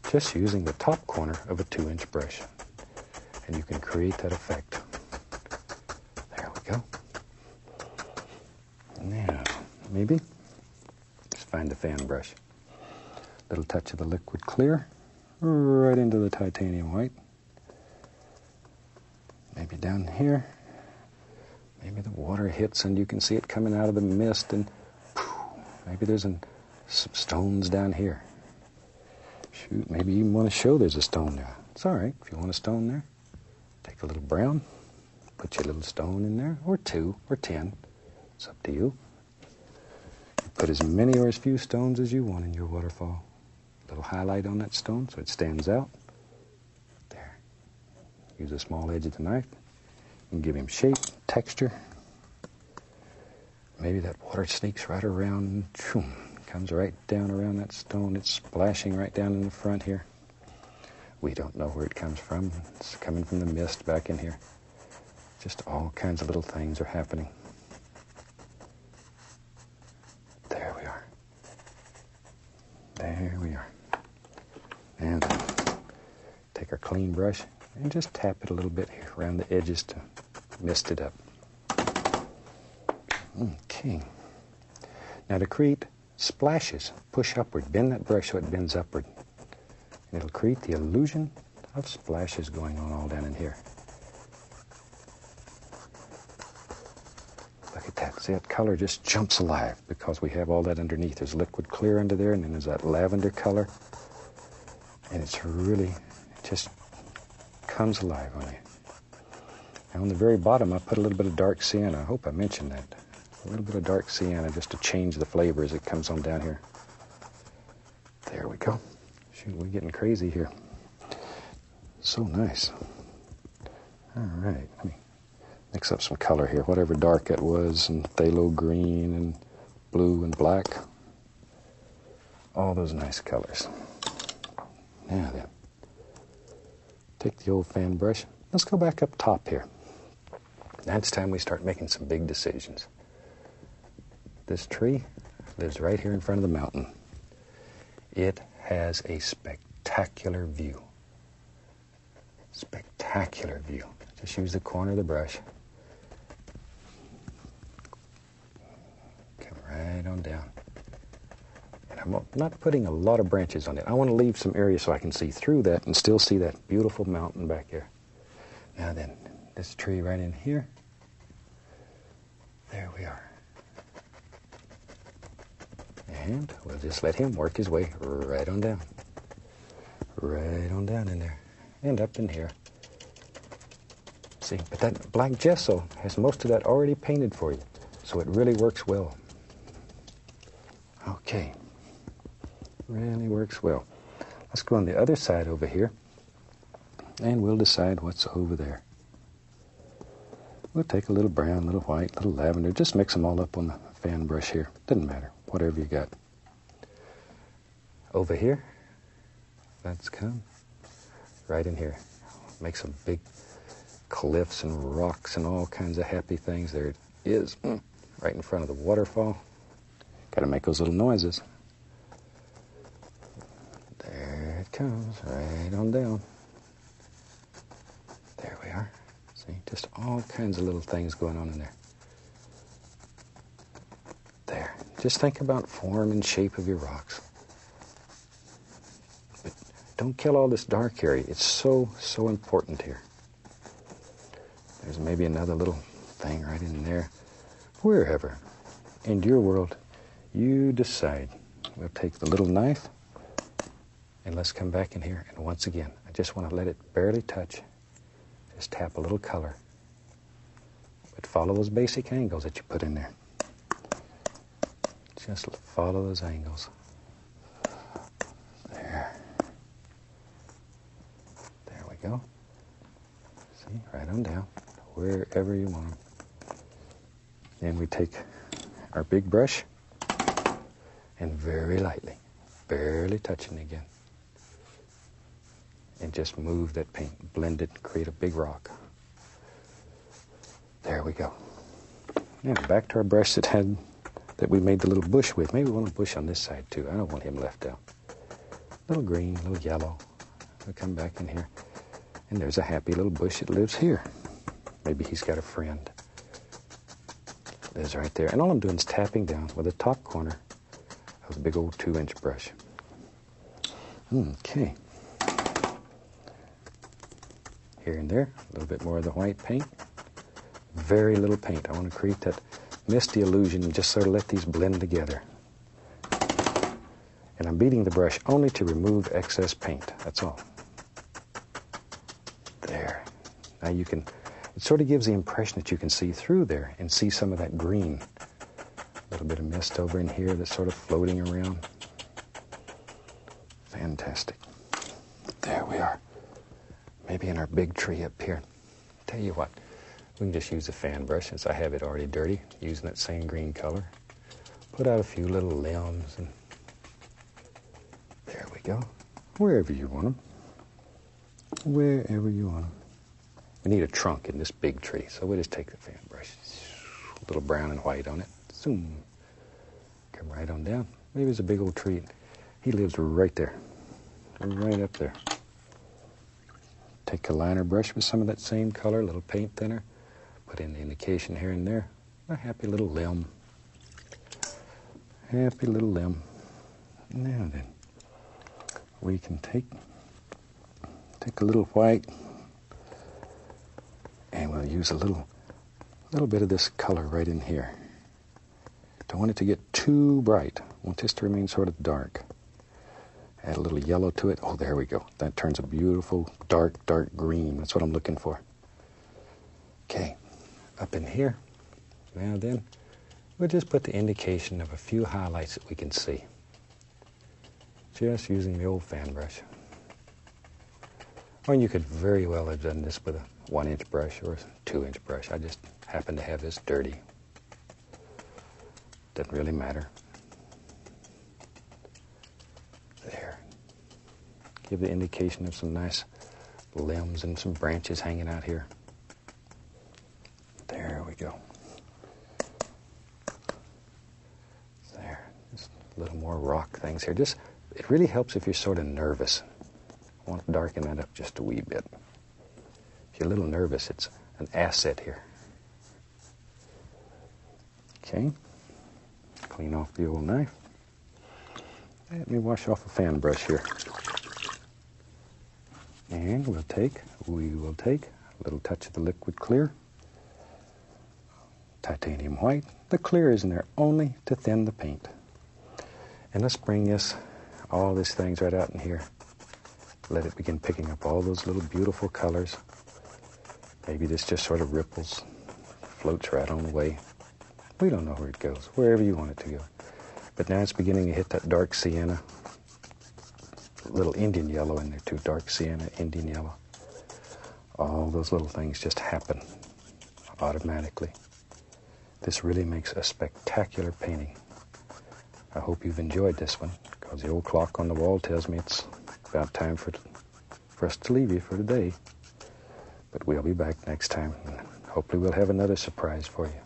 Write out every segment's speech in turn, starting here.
just using the top corner of a 2-inch brush. And you can create that effect. There we go. Now, maybe just find the fan brush. Little touch of the liquid clear right into the titanium white. Maybe down here. Maybe the water hits and you can see it coming out of the mist, and maybe there's some stones down here. Shoot, maybe you even want to show there's a stone there. It's all right if you want a stone there. Take a little brown, put your little stone in there, or 2, or 10. It's up to you. Put as many or as few stones as you want in your waterfall. A little highlight on that stone so it stands out. There. Use a small edge of the knife and give him shape, texture. Maybe that water sneaks right around, comes right down around that stone. It's splashing right down in the front here. We don't know where it comes from. It's coming from the mist back in here. Just all kinds of little things are happening. There we are. There we are. And take our clean brush and just tap it a little bit here around the edges to mist it up. Okay. Now to create splashes, push upward. Bend that brush so it bends upward. And it'll create the illusion of splashes going on all down in here. Look at that. See, that color just jumps alive because we have all that underneath. There's liquid clear under there, and then there's that lavender color. And it's really, it just comes alive on you. Now on the very bottom, I put a little bit of dark sienna. I hope I mentioned that. A little bit of dark sienna just to change the flavor as it comes on down here. There we go. Shoot, we're getting crazy here. So nice. All right, let me mix up some color here. Whatever dark that was, and phthalo green and blue and black. All those nice colors. Now then, take the old fan brush. Let's go back up top here. Now it's time we start making some big decisions. This tree lives right here in front of the mountain. It has a spectacular view. Spectacular view. Just use the corner of the brush. Come right on down. And I'm not putting a lot of branches on it. I want to leave some area so I can see through that and still see that beautiful mountain back there. Now then, this tree right in here. There we are. And we'll just let him work his way right on down. Right on down in there. And up in here. See, but that black gesso has most of that already painted for you. So it really works well. Okay. Really works well. Let's go on the other side over here. And we'll decide what's over there. We'll take a little brown, little white, little lavender. Just mix them all up on the fan brush here. Doesn't matter. Whatever you got. Over here, let's come right in here. Make some big cliffs and rocks and all kinds of happy things. There it is, right in front of the waterfall. Got to make those little noises. There it comes, right on down. There we are. See, just all kinds of little things going on in there. There. Just think about form and shape of your rocks. But don't kill all this dark area. It's so important here. There's maybe another little thing right in there. Wherever. In your world, you decide. We'll take the little knife and let's come back in here. And once again, I just want to let it barely touch. Just tap a little color. But follow those basic angles that you put in there. Just follow those angles. There. There we go. See, right on down, wherever you want them. Then we take our big brush and very lightly, barely touching again. And just move that paint, blend it, create a big rock. There we go. Now back to our brush that we made the little bush with. Maybe we want a bush on this side too. I don't want him left out. little green, a little yellow. We'll come back in here. And there's a happy little bush that lives here. Maybe he's got a friend. Lives right there. And all I'm doing is tapping down with the top corner of a big old 2-inch brush. Okay. Here and there, a little bit more of the white paint. Very little paint. I want to create that misty illusion and just sort of let these blend together. And I'm beating the brush only to remove excess paint. That's all. There. Now you can, it sort of gives the impression that you can see through there and see some of that green. A little bit of mist over in here that's sort of floating around. Fantastic. There we are. Maybe in our big tree up here. Tell you what, we can just use a fan brush since I have it already dirty, using that same green color. Put out a few little limbs and there we go. Wherever you want them. Wherever you want them. We need a trunk in this big tree, so we'll just take the fan brush. A little brown and white on it. Zoom. Come right on down. Maybe it's a big old tree. He lives right there. Right up there. Take a liner brush with some of that same color, a little paint thinner. Put in the indication here and there. A happy little limb. Happy little limb. Now then, we can take a little white, and we'll use a little bit of this color right in here. Don't want it to get too bright. Want this to remain sort of dark. Add a little yellow to it. Oh, there we go. That turns a beautiful dark green. That's what I'm looking for. Okay, up in here. Now then, we'll just put the indication of a few highlights that we can see. Just using the old fan brush. Or you could very well have done this with a 1-inch brush or a 2-inch brush. I just happen to have this dirty. Doesn't really matter. There. Give the indication of some nice limbs and some branches hanging out here. There we go. There. Just a little more rock things here. It really helps if you're sort of nervous. I want to darken that up just a wee bit. If you're a little nervous, it's an asset here. Okay. Clean off the old knife. Let me wash off a fan brush here. And we will take a little touch of the liquid clear. Titanium white. The clear is in there only to thin the paint. And let's bring all these things right out in here. Let it begin picking up all those little beautiful colors. Maybe this just sort of ripples, floats right on away. We don't know where it goes, wherever you want it to go. But now it's beginning to hit that dark sienna. A little Indian yellow in there too, dark sienna, Indian yellow. All those little things just happen automatically. This really makes a spectacular painting. I hope you've enjoyed this one, because the old clock on the wall tells me it's about time for us to leave you for today. But we'll be back next time, and hopefully we'll have another surprise for you.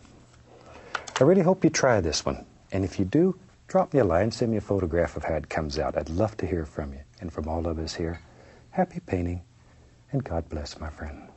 I really hope you try this one, and if you do, drop me a line, send me a photograph of how it comes out. I'd love to hear from you. And from all of us here, happy painting, and God bless, my friend.